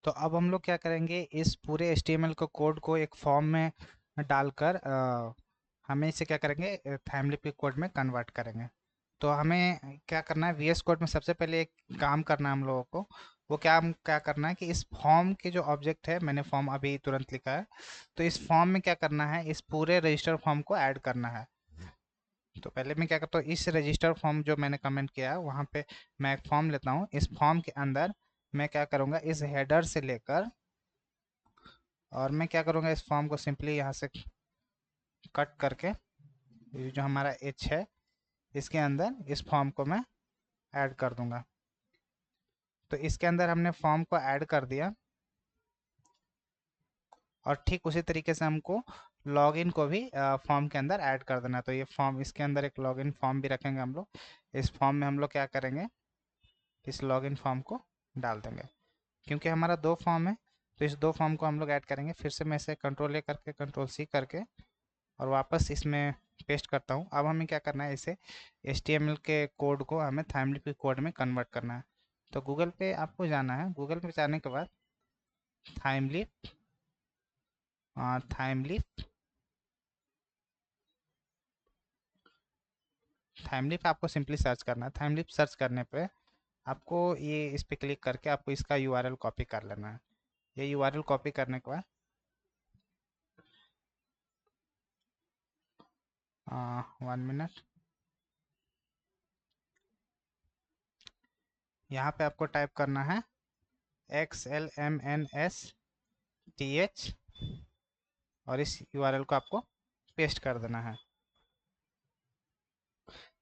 तो अब हम लोग क्या करेंगे, इस पूरे HTML को कोड को एक फॉर्म में डालकर हमें इसे क्या करेंगे, थाइमलिप के कोड में कन्वर्ट करेंगे। तो हमें क्या करना है, VS कोड में सबसे पहले एक काम करना है हम लोगों को। वो क्या करना है कि इस फॉर्म के जो ऑब्जेक्ट है, मैंने फॉर्म अभी तुरंत लिखा है, तो इस फॉर्म में क्या करना है, इस पूरे रजिस्टर फॉर्म को ऐड करना है। तो पहले मैं क्या करता हूँ, इस रजिस्टर फॉर्म जो मैंने कमेंट किया है वहाँ पे मैं एक फॉर्म लेता हूँ। इस फॉर्म के अंदर मैं क्या करूँगा, इस हेडर से लेकर, और मैं क्या करूँगा, इस फॉर्म को सिंपली यहाँ से कट करके ये जो हमारा एच है इसके अंदर इस फॉर्म को मैं ऐड कर दूंगा। तो इसके अंदर हमने फॉर्म को ऐड कर दिया, और ठीक उसी तरीके से हमको लॉगिन को भी फॉर्म के अंदर ऐड कर देना है। तो ये फॉर्म, इसके अंदर एक लॉगिन फॉर्म भी रखेंगे हम लोग। इस फॉर्म में हम लोग क्या करेंगे, इस लॉगिन फॉर्म को डाल देंगे। क्योंकि हमारा दो फॉर्म है तो इस दो फॉर्म को हम लोग ऐड करेंगे। फिर से मैं इसे कंट्रोल A करके कंट्रोल C करके और वापस इसमें पेस्ट करता हूँ। अब हमें क्या करना है, इसे HTML के कोड को हमें थाइमलिप के कोड में कन्वर्ट करना है। तो गूगल पे आपको जाना है। गूगल पे जाने के बाद थाइमलिप, थाइमलिप थाइमलिप आपको सिंपली सर्च करना है। थाइमलिप सर्च करने पे आपको ये इस पे क्लिक करके आपको इसका URL कॉपी कर लेना है। ये URL कॉपी करने के बाद 1 मिनट, यहाँ पे आपको टाइप करना है XLMNSTH और इस URL को आपको पेस्ट कर देना है।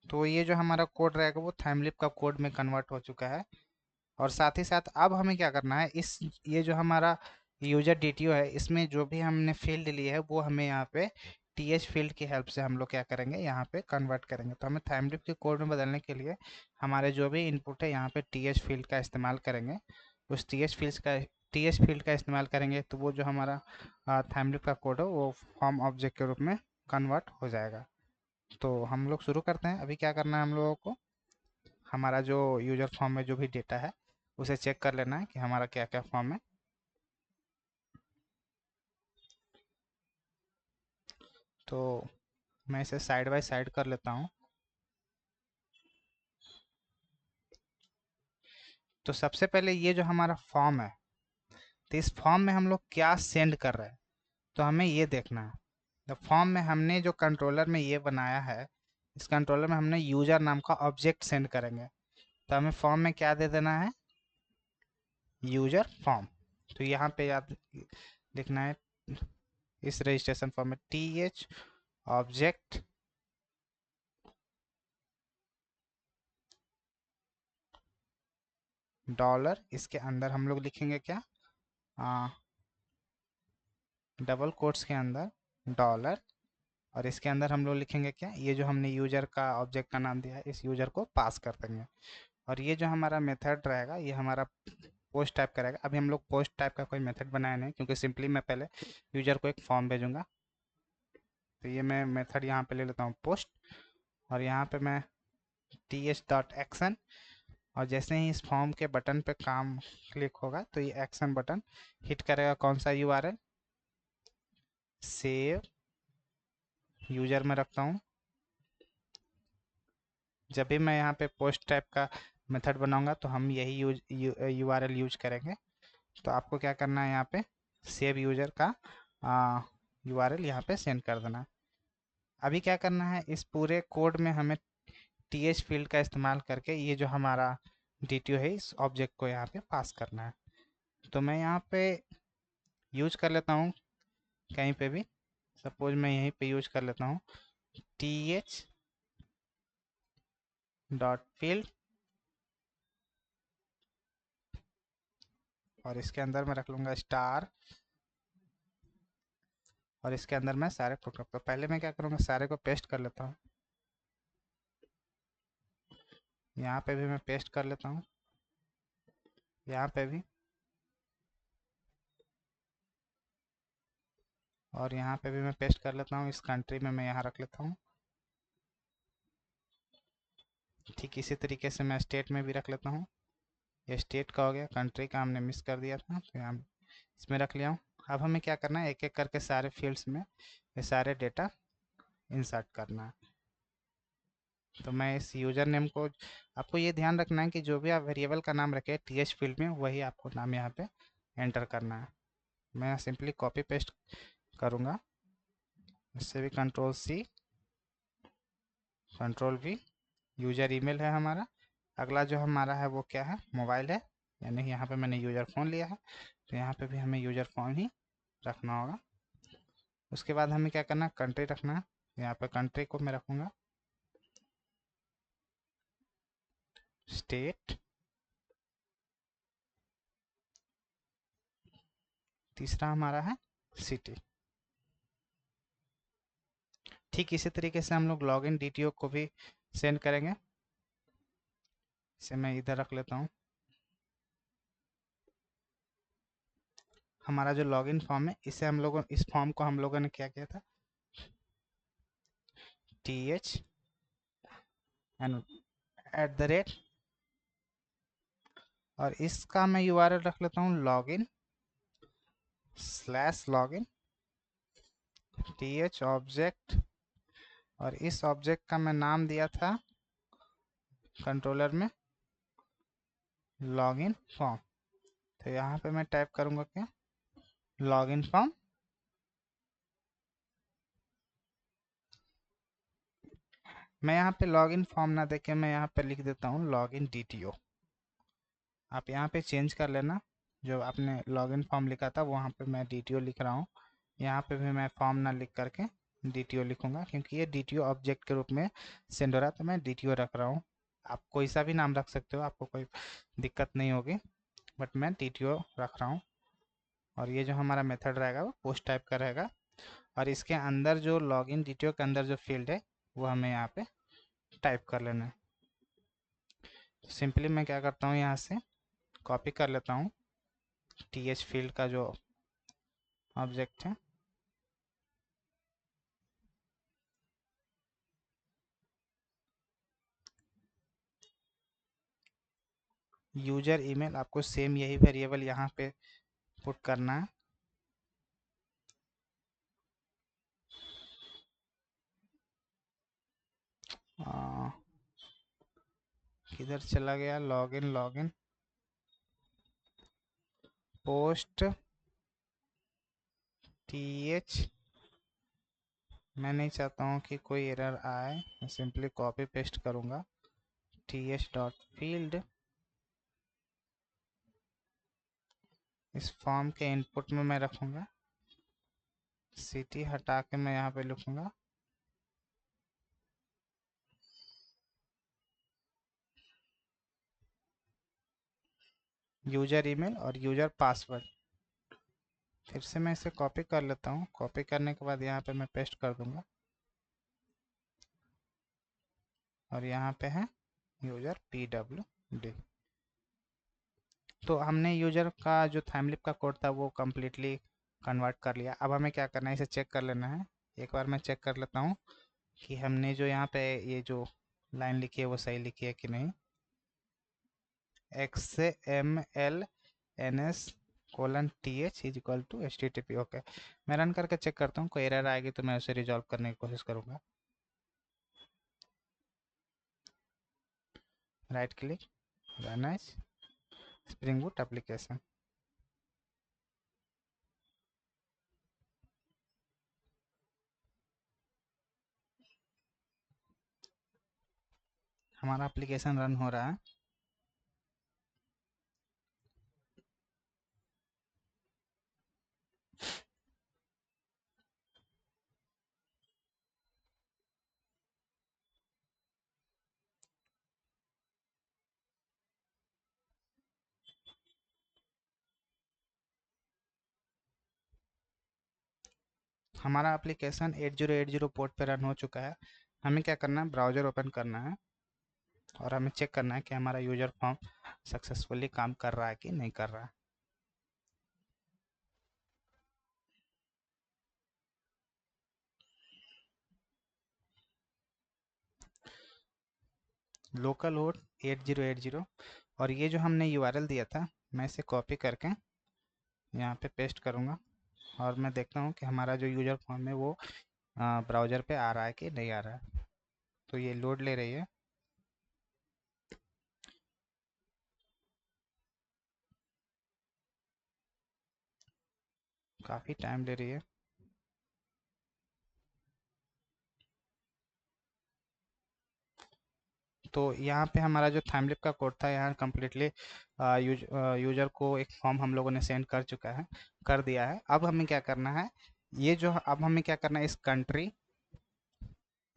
तो ये जो हमारा कोड रहेगा वो थाइमलिप का कोड में कन्वर्ट हो चुका है। और साथ ही साथ अब हमें क्या करना है, इस ये जो हमारा यूजर DTO है इसमें जो भी हमने फील्ड ली है वो हमें यहाँ पे TH फील्ड की हेल्प से हम लोग क्या करेंगे, यहाँ पे कन्वर्ट करेंगे। तो हमें थाइमलिप के कोड में बदलने के लिए हमारे जो भी इनपुट है यहाँ पे TH फील्ड का इस्तेमाल करेंगे। उस TH फील्ड का इस्तेमाल करेंगे तो वो जो हमारा थाइमलिप का कोड है वो फॉर्म ऑब्जेक्ट के रूप में कन्वर्ट हो जाएगा। तो हम लोग शुरू करते हैं। अभी क्या करना है हम लोगों को, हमारा जो यूजर फॉर्म में जो भी डेटा है उसे चेक कर लेना है कि हमारा क्या क्या फॉर्म है। तो मैं इसे साइड बाय साइड कर लेता हूँ। तो सबसे पहले ये जो हमारा फॉर्म है, तो इस फॉर्म में हम लोग क्या सेंड कर रहे हैं, तो हमें ये देखना है। तो फॉर्म में हमने जो कंट्रोलर में ये बनाया है, इस कंट्रोलर में हमने यूजर नाम का ऑब्जेक्ट सेंड करेंगे। तो हमें फॉर्म में क्या दे देना है, यूजर फॉर्म। तो यहाँ पे याद लिखना है, इस रजिस्ट्रेशन फॉर्म में TH ऑब्जेक्ट डॉलर, इसके अंदर हम लोग लिखेंगे क्या, डबल कोट्स के अंदर डॉलर, और इसके अंदर हम लोग लिखेंगे क्या, ये जो हमने यूजर का ऑब्जेक्ट का नाम दिया है इस यूजर को पास कर देंगे। और ये जो हमारा मेथड रहेगा ये हमारा पोस्ट टाइप का रहेगा। अभी हम लोग पोस्ट टाइप का कोई मेथड बनाया नहीं, क्योंकि सिंपली मैं पहले यूजर को एक फॉर्म भेजूंगा। तो ये मैं मेथड यहाँ पे ले लेता हूँ पोस्ट, और यहाँ पे मैं th.action, और जैसे ही इस फॉर्म के बटन पे काम क्लिक होगा तो ये एक्शन बटन हिट करेगा कौन सा URL, सेव यूजर में रखता हूँ। जब भी मैं यहाँ पे पोस्ट टाइप का मेथड बनाऊंगा तो हम यही URL यूज करेंगे। तो आपको क्या करना है, यहाँ पे सेव यूजर का URL यहाँ पे सेंड कर देना। अभी क्या करना है, इस पूरे कोड में हमें TH फील्ड का इस्तेमाल करके ये जो हमारा DTO है इस ऑब्जेक्ट को यहाँ पे पास करना है। तो मैं यहाँ पे यूज कर लेता हूँ कहीं पे भी, सपोज मैं यहीं पे यूज कर लेता हूँ TH डॉट फील्ड, और इसके अंदर मैं रख लूँगा स्टार, और इसके अंदर मैं सारे प्रोग्राम, तो पहले मैं क्या करूँगा, सारे को पेस्ट कर लेता हूँ। यहाँ पे भी मैं पेस्ट कर लेता हूँ, यहाँ पे भी, और यहाँ पे भी मैं पेस्ट कर लेता हूँ। इस कंट्री में मैं यहाँ रख लेता हूँ। ठीक इसी तरीके से मैं स्टेट में भी रख लेता हूँ। ये स्टेट का हो गया, कंट्री का हमने मिस कर दिया था तो यहाँ इसमें रख लिया हूँ। अब हमें क्या करना है, एक एक करके सारे फील्ड्स में ये सारे डेटा इंसर्ट करना है। तो मैं इस यूज़र नेम को, आपको ये ध्यान रखना है कि जो भी आप वेरिएबल का नाम रखें टीएच फील्ड में वही आपको नाम यहाँ पे एंटर करना है। मैं सिंपली कॉपी पेस्ट करूँगा, इससे भी control C control V. User email है हमारा। अगला जो हमारा है वो क्या है, मोबाइल है, यानी यहाँ पे मैंने यूज़र फ़ोन लिया है तो यहाँ पे भी हमें यूज़र फ़ोन ही रखना होगा। उसके बाद हमें क्या करना है, कंट्री रखना है। यहाँ पे कंट्री को मैं रखूँगा स्टेट। तीसरा हमारा है सिटी। ठीक इसी तरीके से हम लोग लॉगिन डीटीओ को भी सेंड करेंगे। इसे मैं इधर रख लेता हूँ। हमारा जो लॉगिन फॉर्म है, इसे हम लोगों, इस फॉर्म को हम लोगों ने क्या किया था, टी एच एंड @ और इसका मैं यूआरएल रख लेता हूँ login/login टी एच ऑब्जेक्ट, और इस ऑब्जेक्ट का मैं नाम दिया था कंट्रोलर में लॉगिन फॉर्म। तो यहाँ पे मैं टाइप करूँगा क्या, लॉगिन फॉर्म। मैं यहाँ पे लॉगिन फॉर्म ना देके मैं यहाँ पे लिख देता हूँ लॉगिन डीटीओ। आप यहाँ पे चेंज कर लेना, जो आपने लॉगिन फॉर्म लिखा था वहाँ पे मैं डीटीओ लिख रहा हूँ। यहाँ पे भी मैं फॉर्म ना लिख करके डीटीओ लिखूंगा, क्योंकि ये डीटीओ ऑब्जेक्ट के रूप में सेंड हो रहा है तो मैं डीटीओ रख रहा हूँ। आप कोई सा भी नाम रख सकते हो, आपको कोई दिक्कत नहीं होगी, बट मैं डीटीओ रख रहा हूँ। और ये जो हमारा मेथड रहेगा वो पोस्ट टाइप का रहेगा, और इसके अंदर जो लॉगिन डीटीओ के अंदर जो फील्ड है वो हमें यहाँ पे टाइप कर लेना है। तो सिंपली मैं क्या करता हूँ, यहाँ से कॉपी कर लेता हूँ टीएच फील्ड का जो ऑब्जेक्ट है। यूजर ईमेल, आपको सेम यही वेरिएबल यहाँ पे पुट करना है। किधर चला गया, लॉगिन लॉगिन पोस्ट टीएच। मैं नहीं चाहता हूँ कि कोई एरर आए, मैं सिंपली कॉपी पेस्ट करूँगा टीएच डॉट फील्ड। इस फॉर्म के इनपुट में मैं रखूँगा सिटी, हटा के मैं यहाँ पे लिखूँगा यूजर ईमेल और यूजर पासवर्ड। फिर से मैं इसे कॉपी कर लेता हूँ, कॉपी करने के बाद यहाँ पे मैं पेस्ट कर दूँगा, और यहाँ पे है यूजर PWD। तो हमने यूजर का जो थाइमलिप का कोड था वो कम्प्लीटली कन्वर्ट कर लिया। अब हमें क्या करना है, इसे चेक कर लेना है। एक बार मैं चेक कर लेता हूँ कि हमने जो यहाँ पे ये जो लाइन लिखी है वो सही लिखी है कि नहीं। XMLNS:/TH okay. मैं रन करके चेक करता हूँ, कोई एरर आएगी तो मैं उसे रिजॉल्व करने की कोशिश करूँगा। Right click, run as spring boot application. हमारा एप्लीकेशन रन हो रहा है। हमारा एप्लीकेशन 8080 पोर्ट पे रन हो चुका है। हमें क्या करना है, ब्राउज़र ओपन करना है और हमें चेक करना है कि हमारा यूजर फॉर्म सक्सेसफुली काम कर रहा है कि नहीं कर रहा है। लोकल होस्ट 8080 और ये जो हमने यूआरएल दिया था, मैं इसे कॉपी करके यहाँ पे पेस्ट करूँगा और मैं देखता हूँ कि हमारा जो यूज़र फॉर्म है वो ब्राउज़र पे आ रहा है कि नहीं आ रहा है। तो ये लोड ले रही है। काफ़ी टाइम ले रही है। तो यहाँ पे हमारा जो थाइमलिप का कोड था यहाँ कम्प्लीटली यूजर को एक फॉर्म हम लोगों ने सेंड कर दिया है। अब हमें क्या करना है, ये जो अब हमें क्या करना है, इस कंट्री,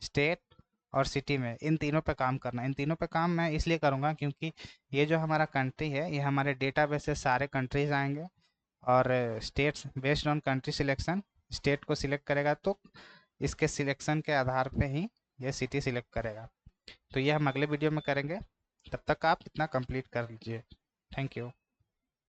स्टेट और सिटी में इन तीनों पे काम करना है। इन तीनों पे काम मैं इसलिए करूँगा क्योंकि ये जो हमारा कंट्री है ये हमारे डेटाबेस से सारे कंट्रीज आएंगे और states based on country selection state को सिलेक्ट करेगा, तो इसके सिलेक्शन के आधार पे ही ये सिटी सिलेक्ट करेगा। तो ये हम अगले वीडियो में करेंगे। तब तक आप इतना कंप्लीट कर लीजिए। Thank you.